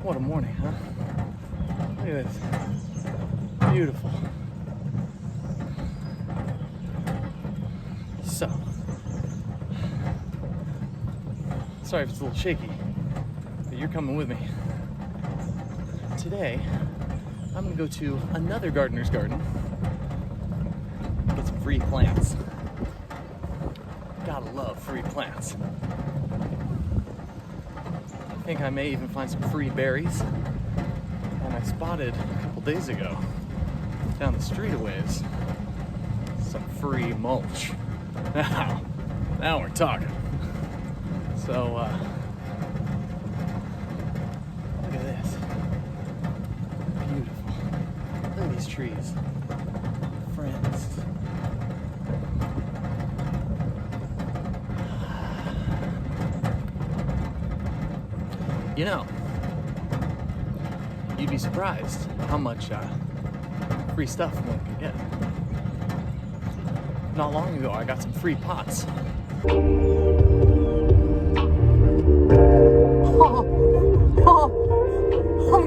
What a morning, huh? Look at this. Beautiful. So, sorry if it's a little shaky, but you're coming with me. Today, I'm gonna go to another gardener's garden, get some free plants. Gotta love free plants. I think I may even find some free berries. And I spotted a couple days ago, down the street a ways, some free mulch. Now we're talking. So, look at this. Beautiful. Look at these trees. Friends. You know, you'd be surprised how much free stuff one can get. Not long ago, I got some free pots. I'm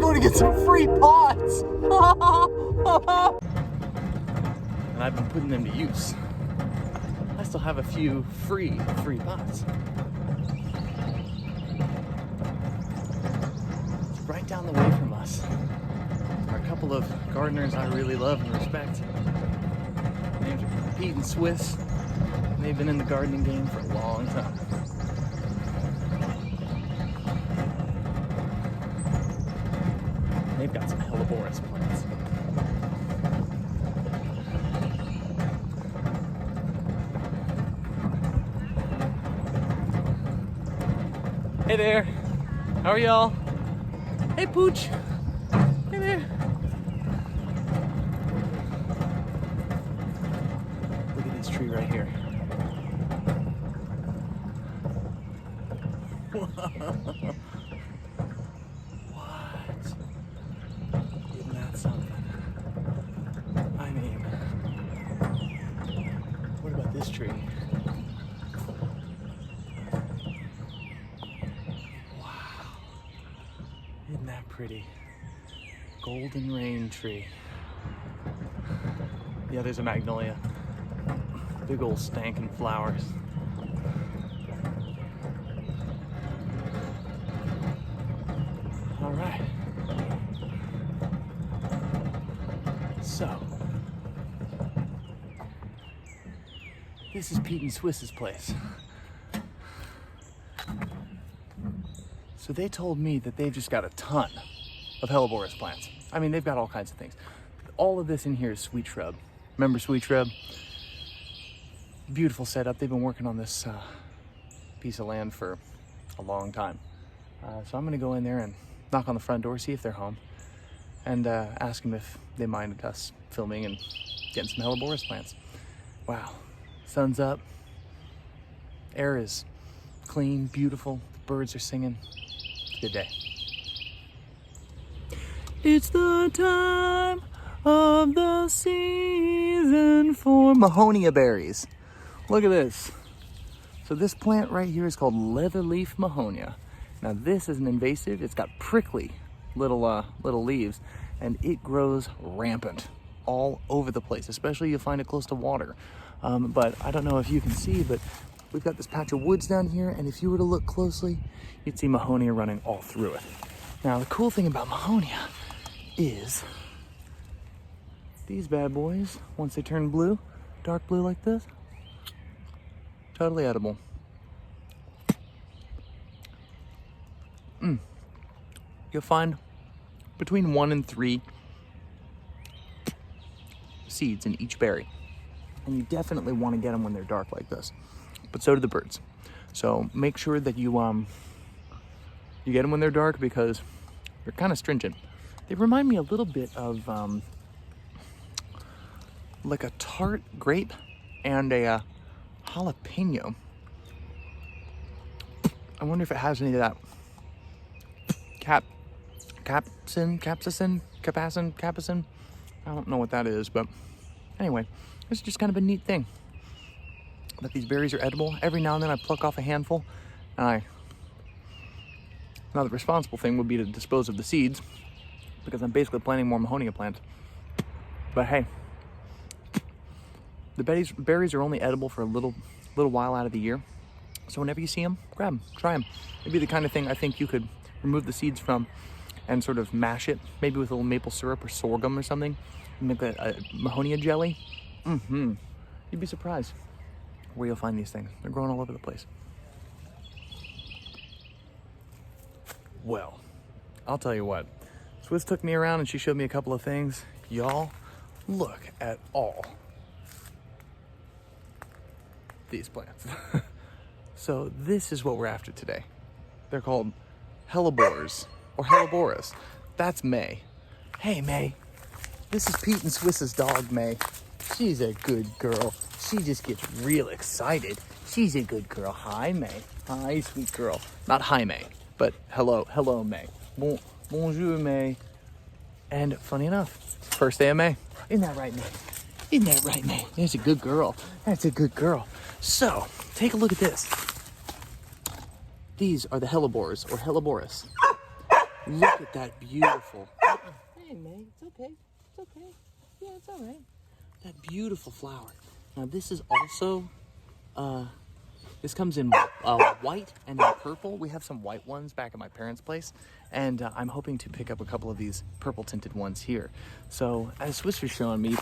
going to get some free pots. And I've been putting them to use. I still have a few free pots. It's right down the way from us are a couple of gardeners I really love and respect. Names are Pete and Swiss, and they've been in the gardening game for a long time. They've got some Hellebores plants. Hey there, how are y'all? Hey Pooch, hey there. Look at this tree right here. What? Isn't that something? I mean, what about this tree? Wow. Isn't that pretty? Golden rain tree. Yeah, there's a magnolia. Big old stankin' flowers. All right. So, this is Pete and Swiss's place. So they told me that they've just got a ton of Hellebores plants. I mean, they've got all kinds of things. All of this in here is sweet shrub. Remember sweet shrub? Beautiful setup. They've been working on this piece of land for a long time. So I'm gonna go in there and knock on the front door, see if they're home, and ask them if they mind us filming and getting some Hellebores plants. Wow, sun's up, air is clean, beautiful, birds are singing. It's a good day. It's the time of the season for Mahonia berries. Look at this. So this plant right here is called leatherleaf Mahonia. Now this is an invasive. It's got prickly little leaves, and it grows rampant all over the place. Especially you'll find it close to water. But I don't know if you can see, but we've got this patch of woods down here, and if you were to look closely, you'd see Mahonia running all through it. Now the cool thing about Mahonia is these bad boys, once they turn blue, dark blue like this, totally edible. You'll find between 1 and 3 seeds in each berry. And you definitely want to get them when they're dark like this. But so do the birds. So make sure that you get them when they're dark because they're kind of stringent. They remind me a little bit of like a tart grape and a jalapeno. I wonder if it has any of that capsaicin. I don't know what that is, but anyway, it's just kind of a neat thing that these berries are edible. Every now and then I pluck off a handful and I Now the responsible thing would be to dispose of the seeds, because I'm basically planting more Mahonia plants. But hey, the berries are only edible for a little while out of the year. So whenever you see them, grab them, try them. It'd be the kind of thing I think you could remove the seeds from and sort of mash it, maybe with a little maple syrup or sorghum or something, and make a Mahonia jelly. You'd be surprised where you'll find these things. They're growing all over the place. Well, I'll tell you what. Swiss took me around and she showed me a couple of things. Y'all, look at all these plants. So this is what we're after today. They're called Hellebores or Hellebores. That's May. Hey, May. This is Pete and Swiss's dog, May. She's a good girl. She just gets real excited. She's a good girl. Hi, May. Hi, sweet girl. Not hi, May, but hello, May. Bonjour, May. And funny enough, first day of May. Isn't that right, May? Isn't that right, May? That's a good girl. That's a good girl. So, take a look at this. These are the Hellebores or Hellebores. Look at that beautiful. Hey, May, it's okay. It's okay. Yeah, it's all right. That beautiful flower. Now, this is also, this comes in white and in purple. We have some white ones back at my parents' place, and I'm hoping to pick up a couple of these purple tinted ones here. So, as Swiss was showing me,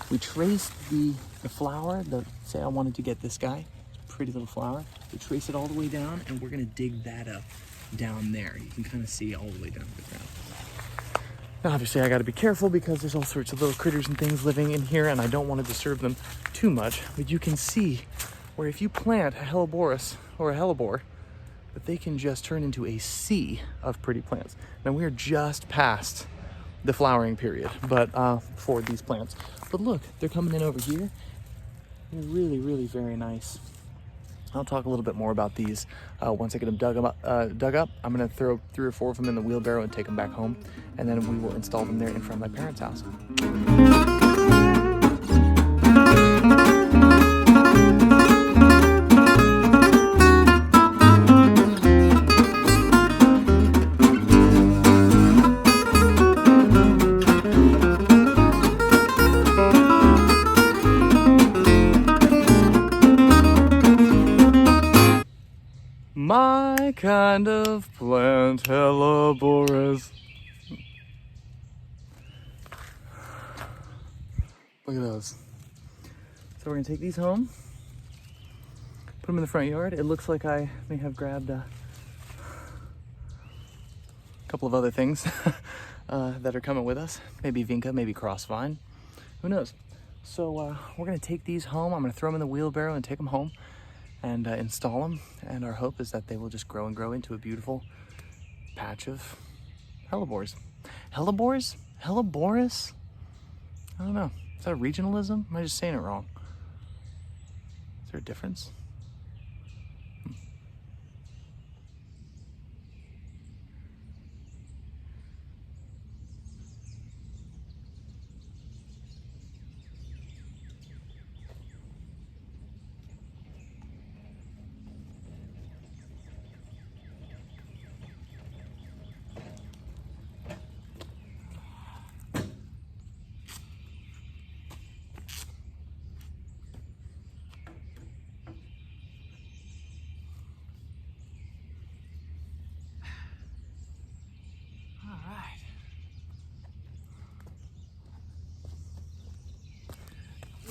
we traced the flower. Say I wanted to get this guy, pretty little flower. We trace it all the way down, and we're gonna dig that up down there. You can kind of see all the way down to the ground. Now, obviously, I got to be careful because there's all sorts of little critters and things living in here, and I don't want to disturb them too much. But you can see where if you plant a Hellebores or a Hellebore, that they can just turn into a sea of pretty plants. Now, we're just past the flowering period, but for these plants. But look, they're coming in over here. They're really, really very nice. I'll talk a little bit more about these once I get them dug up. I'm gonna throw 3 or 4 of them in the wheelbarrow and take them back home, and then we will install them there in front of my parents' house. My kind of plant, Hellebores. Look at those. So we're gonna take these home, put them in the front yard. It looks like I may have grabbed a couple of other things that are coming with us. Maybe Vinca, maybe Crossvine, who knows? So we're gonna take these home. I'm gonna throw them in the wheelbarrow and take them home and install them, and our hope is that they will just grow and grow into a beautiful patch of Hellebores. Hellebores? Hellebores? I don't know. Is that a regionalism? Am I just saying it wrong? Is there a difference?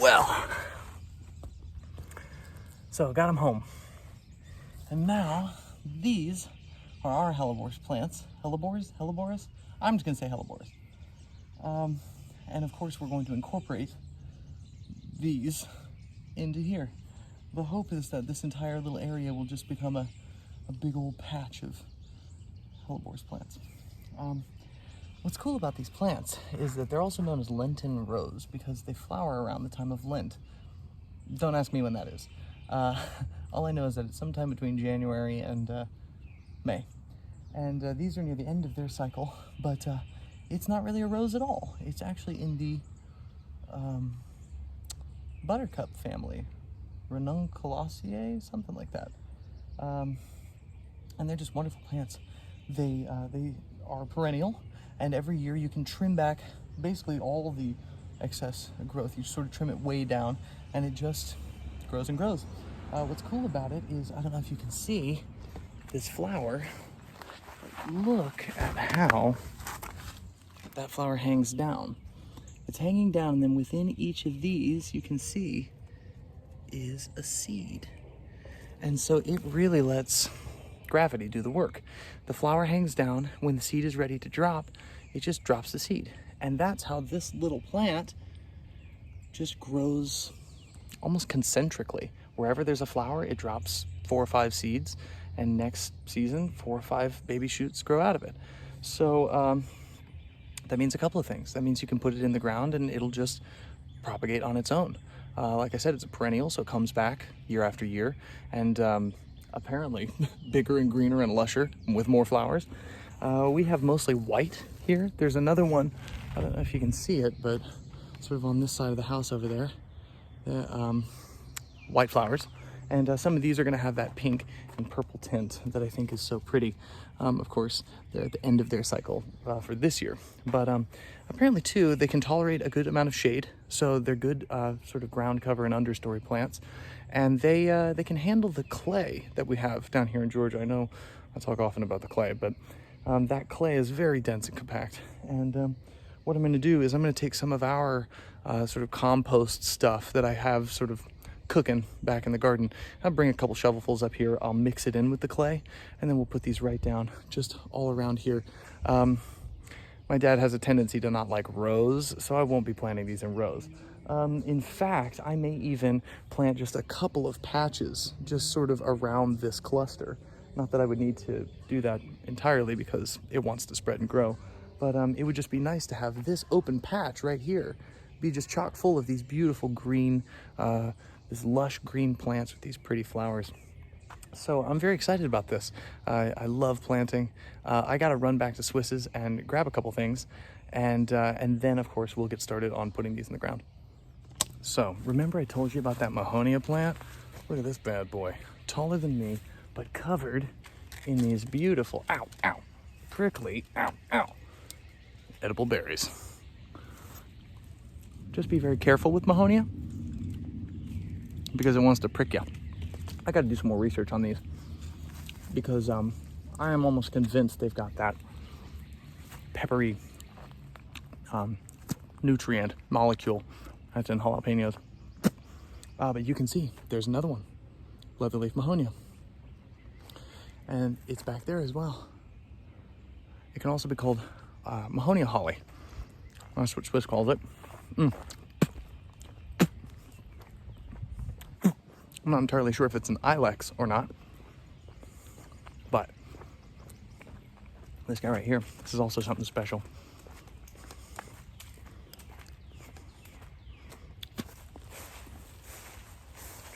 Well, so got them home. And now these are our Hellebores plants. Hellebores? Hellebores? I'm just gonna say Hellebores. And of course we're going to incorporate these into here. The hope is that this entire little area will just become a big old patch of Hellebores plants. What's cool about these plants is that they're also known as Lenten Rose because they flower around the time of Lent. Don't ask me when that is. All I know is that it's sometime between January and May. And these are near the end of their cycle, but it's not really a rose at all. It's actually in the buttercup family, Ranunculaceae, something like that. And they're just wonderful plants. They are perennial, and every year you can trim back basically all of the excess growth. You sort of trim it way down, and it just grows and grows. What's cool about it is, I don't know if you can see this flower. Look at how that flower hangs down. It's hanging down, and then within each of these, you can see, is a seed. And so it really lets gravity do the work. The flower hangs down. When the seed is ready to drop, it just drops the seed. And that's how this little plant just grows almost concentrically. Wherever there's a flower, it drops 4 or 5 seeds, and next season, 4 or 5 baby shoots grow out of it. So that means a couple of things. That means you can put it in the ground and it'll just propagate on its own. Like I said, it's a perennial, so it comes back year after year, and apparently bigger and greener and lusher with more flowers. We have mostly white here. There's another one, I don't know if you can see it, but sort of on this side of the house over there, white flowers. And some of these are going to have that pink and purple tint that I think is so pretty. Of course, they're at the end of their cycle for this year. But apparently, too, they can tolerate a good amount of shade. So they're good sort of ground cover and understory plants. And they can handle the clay that we have down here in Georgia. I know I talk often about the clay, but that clay is very dense and compact. And what I'm going to do is I'm going to take some of our sort of compost stuff that I have sort of cooking back in the garden. I'll bring a couple shovelfuls up here. I'll mix it in with the clay, and then we'll put these right down just all around here. My dad has a tendency to not like rows, so I won't be planting these in rows. In fact, I may even plant just a couple of patches just sort of around this cluster. Not that I would need to do that entirely because it wants to spread and grow, but it would just be nice to have this open patch right here be just chock full of these beautiful green, this lush green plants with these pretty flowers. So I'm very excited about this. I love planting. I got to run back to Swiss's and grab a couple things, and then of course we'll get started on putting these in the ground. So remember I told you about that Mahonia plant? Look at this bad boy, taller than me, but covered in these beautiful, prickly, edible berries. Just be very careful with Mahonia, because it wants to prick you. I got to do some more research on these, because I am almost convinced they've got that peppery nutrient molecule that's in jalapenos. But you can see there's another one, leatherleaf Mahonia, and it's back there as well. It can also be called Mahonia holly. That's what Swiss calls it. I'm not entirely sure if it's an ilex or not, but this guy right here, this is also something special.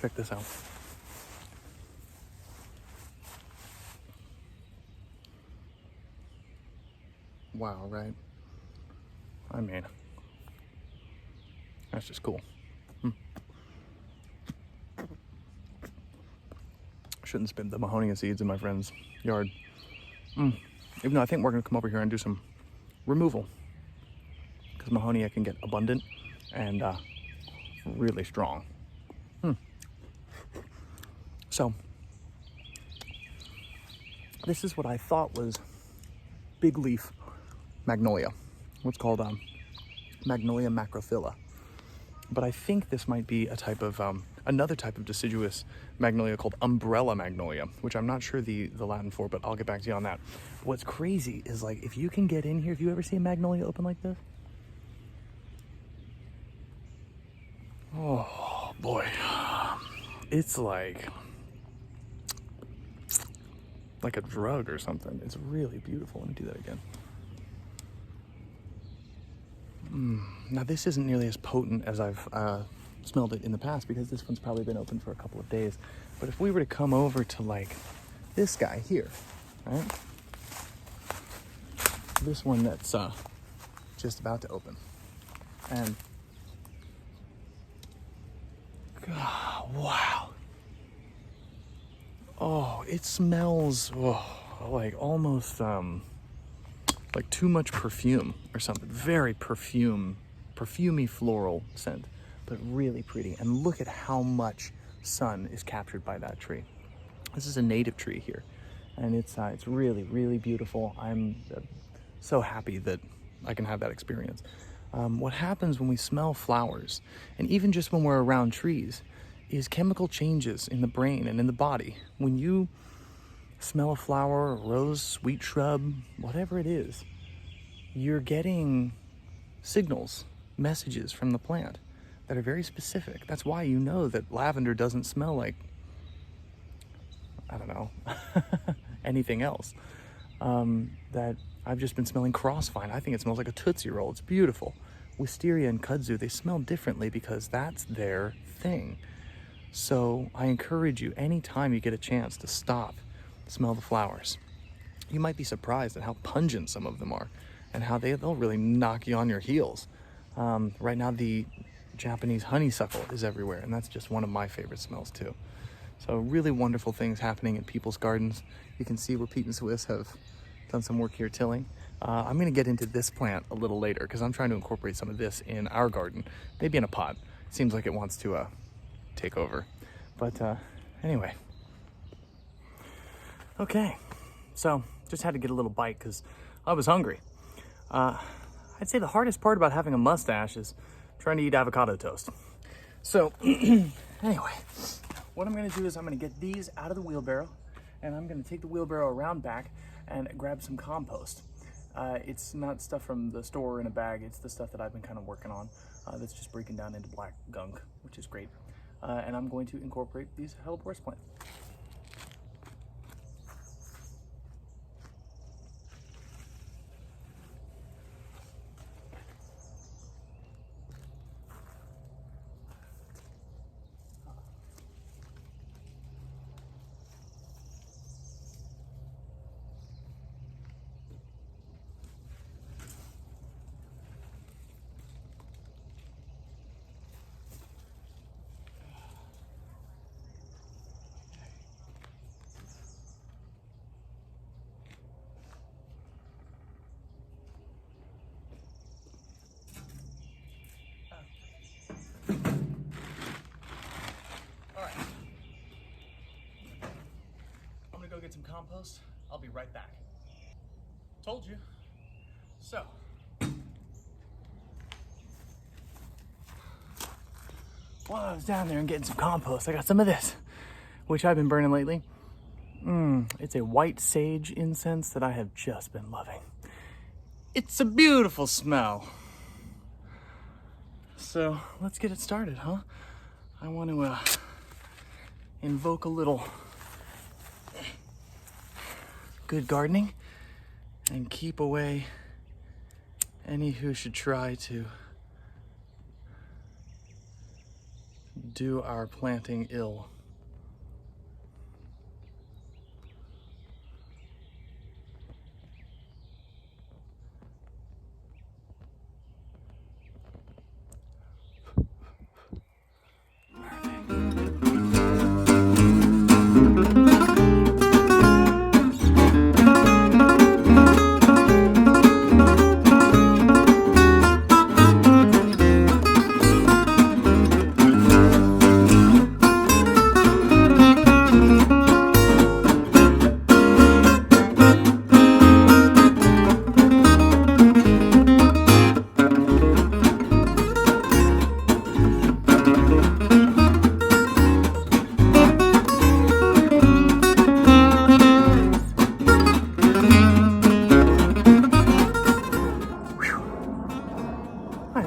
Check this out. Wow, right? I mean, that's just cool. Shouldn't spin the Mahonia seeds in my friend's yard. Even though I think we're going to come over here and do some removal, because Mahonia can get abundant and really strong. So this is what I thought was big leaf Magnolia. What's called Magnolia macrophylla. But I think this might be a type of another type of deciduous magnolia called umbrella magnolia, which I'm not sure the Latin for, but I'll get back to you on that. What's crazy is, like, if you can get in here, have you ever seen a magnolia open like this? Oh boy, it's like a drug or something. It's really beautiful. Let me do that again. Now this isn't nearly as potent as I've smelled it in the past, because this one's probably been open for a couple of days. But if we were to come over to like this guy here, right? This one that's just about to open. And God, wow. Oh, it smells, oh, like almost like too much perfume or something. Very perfumey floral scent, but really pretty. And look at how much sun is captured by that tree. This is a native tree here, and it's really, really beautiful. I'm so happy that I can have that experience. What happens when we smell flowers, and even just when we're around trees, is chemical changes in the brain and in the body. When you smell a flower, a rose, sweet shrub, whatever it is, you're getting signals, messages from the plant that are very specific. That's why you know that lavender doesn't smell like, I don't know, anything else. That I've just been smelling crossvine. I think it smells like a Tootsie Roll. It's beautiful. Wisteria and kudzu, they smell differently because that's their thing. So I encourage you, anytime you get a chance, to stop, smell the flowers. You might be surprised at how pungent some of them are and how they'll really knock you on your heels. Right now, the Japanese honeysuckle is everywhere, and that's just one of my favorite smells too. So really wonderful things happening in people's gardens. You can see where Pete and Swiss have done some work here tilling. I'm gonna get into this plant a little later because I'm trying to incorporate some of this in our garden, maybe in a pot. It seems like it wants to take over. But anyway. Okay, so just had to get a little bite because I was hungry. I'd say the hardest part about having a mustache is trying to eat avocado toast. So anyway, what I'm gonna do is I'm gonna get these out of the wheelbarrow, and I'm gonna take the wheelbarrow around back and grab some compost. It's not stuff from the store in a bag, it's the stuff that I've been kind of working on that's just breaking down into black gunk, which is great. And I'm going to incorporate these Hellebores plants. Go get some compost. I'll be right back. Told you. So, while I was down there and getting some compost, I got some of this, which I've been burning lately. It's a white sage incense that I have just been loving. It's a beautiful smell. So let's get it started, huh? I want to invoke a little good gardening and keep away any who should try to do our planting ill.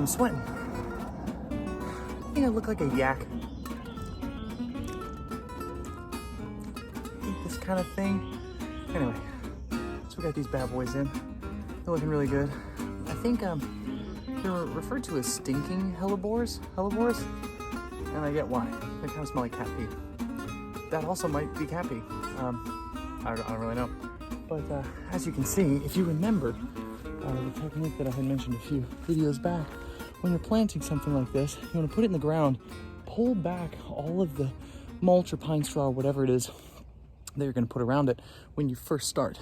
Sweating. I think I look like a yak. This kind of thing. Anyway, so we got these bad boys in. They're looking really good. I think they're referred to as stinking hellebores, and I get why. They kind of smell like cat pee. That also might be cat pee. I don't really know. But as you can see, if you remember the technique that I had mentioned a few videos back, when you're planting something like this, you want to put it in the ground, pull back all of the mulch or pine straw or whatever it is that you're going to put around it when you first start.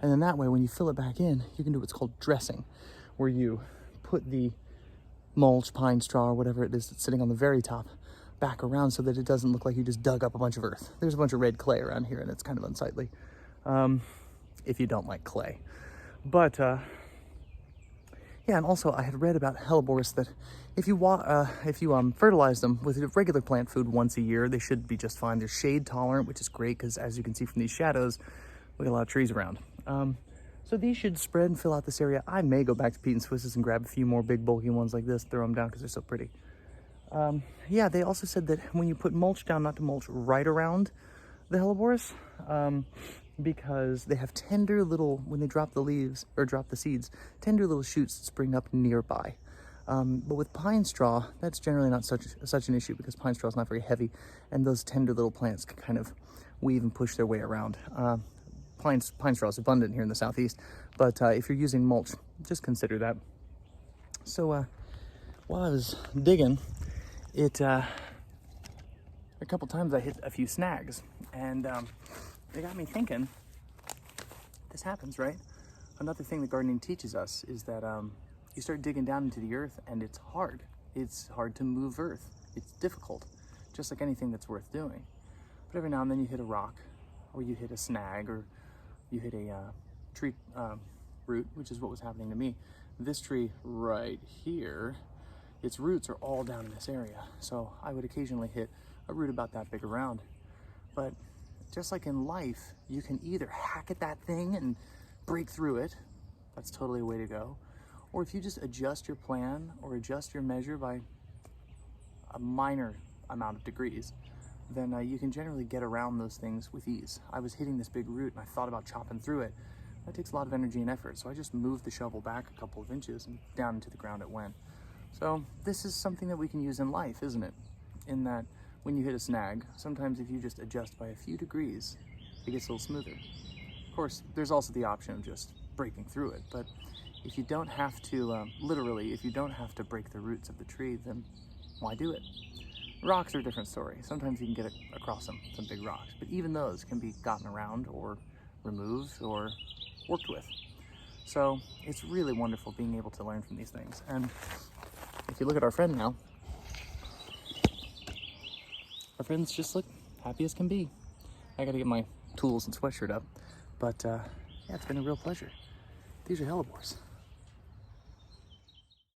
And then that way, when you fill it back in, you can do what's called dressing, where you put the mulch, pine straw, or whatever it is that's sitting on the very top back around so that it doesn't look like you just dug up a bunch of earth. There's a bunch of red clay around here and it's kind of unsightly if you don't like clay. But yeah, and also I had read about hellebores that if you fertilize them with regular plant food once a year, they should be just fine. They're shade tolerant, which is great because as you can see from these shadows, we got a lot of trees around. So these should spread and fill out this area. I may go back to Pete and Swiss's and grab a few more big bulky ones like this, throw them down because they're so pretty. Yeah, they also said that when you put mulch down, not to mulch right around the hellebores, because they have tender little, when they drop the leaves or drop the seeds, tender little shoots that spring up nearby. But with pine straw, that's generally not such an issue because pine straw is not very heavy and those tender little plants can kind of weave and push their way around. Pine straw is abundant here in the southeast, but if you're using mulch, just consider that. So while I was digging, a couple times I hit a few snags, and they got me thinking, this happens, right? Another thing that gardening teaches us is that you start digging down into the earth and it's hard. It's hard to move earth. It's difficult, just like anything that's worth doing. But every now and then you hit a rock, or you hit a snag, or you hit a tree root, which is what was happening to me. This tree right here, its roots are all down in this area. So I would occasionally hit a root about that big around. But just like in life, you can either hack at that thing and break through it. That's totally a way to go. Or if you just adjust your plan or adjust your measure by a minor amount of degrees, then you can generally get around those things with ease. I was hitting this big root and I thought about chopping through it. That takes a lot of energy and effort. So I just moved the shovel back a couple of inches and down into the ground it went. So this is something that we can use in life, isn't it? In that when you hit a snag, sometimes if you just adjust by a few degrees, it gets a little smoother. Of course, there's also the option of just breaking through it, but if you don't have to, literally, if you don't have to break the roots of the tree, then why do it? Rocks are a different story. Sometimes you can get across them, some big rocks, but even those can be gotten around or removed or worked with. So it's really wonderful being able to learn from these things. And if you look at our friend now, our friends just look happy as can be. I gotta get my tools and sweatshirt up, but yeah, it's been a real pleasure. These are hellebores.